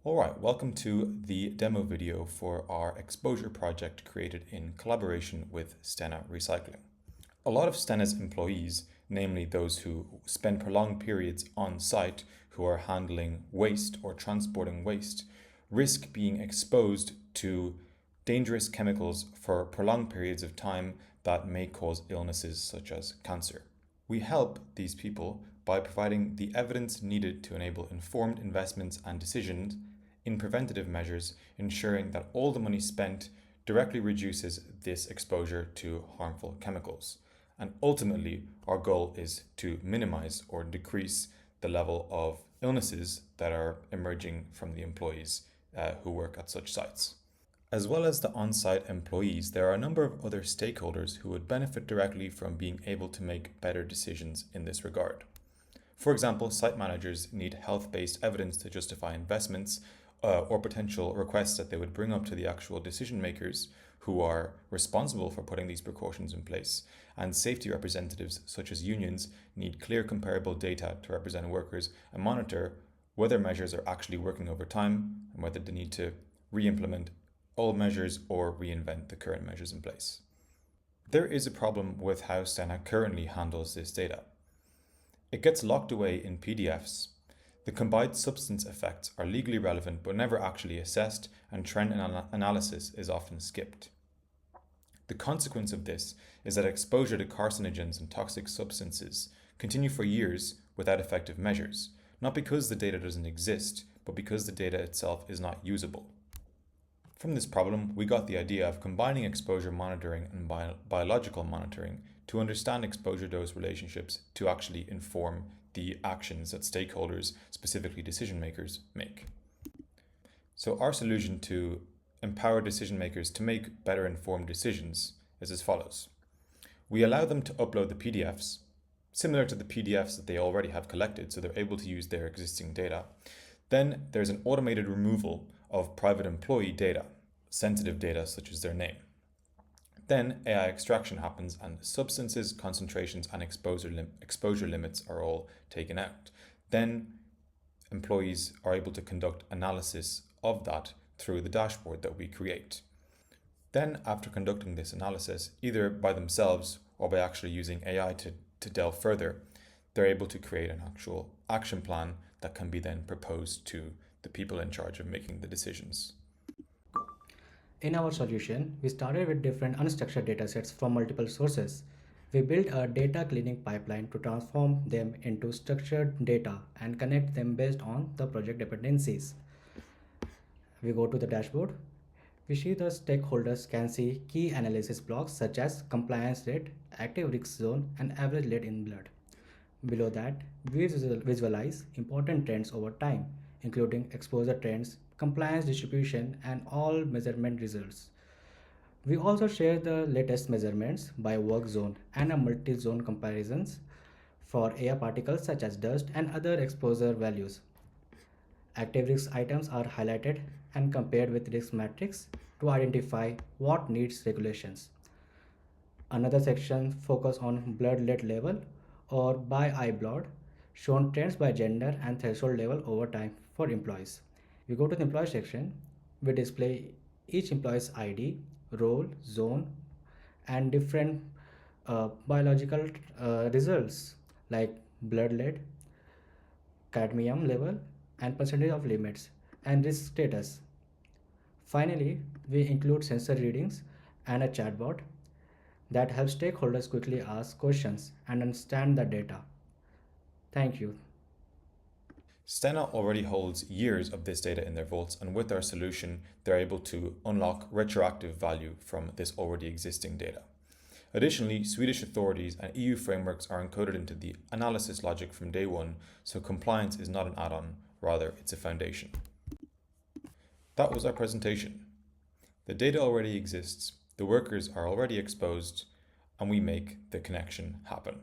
Alright, welcome to the demo video for our ExpoSure project created in collaboration with Stena Recycling. A lot of Stena's employees, namely those who spend prolonged periods on site who are handling waste or transporting waste, risk being exposed to dangerous chemicals for prolonged periods of time that may cause illnesses such as cancer. We help these people by providing the evidence needed to enable informed investments and decisions in preventative measures, ensuring that all the money spent directly reduces this exposure to harmful chemicals. And ultimately, our goal is to minimize or decrease the level of illnesses that are emerging from the employees who work at such sites. As well as the on-site employees, there are a number of other stakeholders who would benefit directly from being able to make better decisions in this regard. For example, site managers need health-based evidence to justify investments or potential requests that they would bring up to the actual decision makers who are responsible for putting these precautions in place. And safety representatives, such as unions, need clear comparable data to represent workers and monitor whether measures are actually working over time and whether they need to re-implement old measures or reinvent the current measures in place. There is a problem with how Stena currently handles this data. It gets locked away in PDFs. The combined substance effects are legally relevant but never actually assessed, and trend analysis is often skipped. The consequence of this is that exposure to carcinogens and toxic substances continue for years without effective measures, not because the data doesn't exist, but because the data itself is not usable. From this problem, we got the idea of combining exposure monitoring and biological monitoring to understand exposure dose relationships to actually inform the actions that stakeholders, specifically decision makers, make. So our solution to empower decision makers to make better informed decisions is as follows. We allow them to upload the PDFs, similar to the PDFs that they already have collected, so they're able to use their existing data. Then there's an automated removal of private employee data, sensitive data such as their name. Then AI extraction happens and substances, concentrations, and exposure limits are all taken out. Then employees are able to conduct analysis of that through the dashboard that we create. Then after conducting this analysis, either by themselves or by actually using AI to delve further, they're able to create an actual action plan that can be then proposed to the people in charge of making the decisions. In our solution, we started with different unstructured datasets from multiple sources. We built a data cleaning pipeline to transform them into structured data and connect them based on the project dependencies. We go to the dashboard. We see the stakeholders can see key analysis blocks such as compliance rate, active risk zone, and average lead in blood. Below that, we visualize important trends over time, including exposure trends, compliance distribution, and all measurement results. We also share the latest measurements by work zone and a multi-zone comparisons for air particles such as dust and other exposure values. Active risk items are highlighted and compared with risk matrix to identify what needs regulations. Another section focus on blood lead level or by eye blood, shown trends by gender and threshold level over time for employees. We go to the employee section. We display each employee's ID, role, zone, and different biological results like blood lead, cadmium level, and percentage of limits, and risk status. Finally, we include sensor readings and a chatbot that helps stakeholders quickly ask questions and understand the data. Thank you. Stena already holds years of this data in their vaults, and with our solution, they're able to unlock retroactive value from this already existing data. Additionally, Swedish authorities and EU frameworks are encoded into the analysis logic from day one, so compliance is not an add-on, rather it's a foundation. That was our presentation. The data already exists, the workers are already exposed, and we make the connection happen.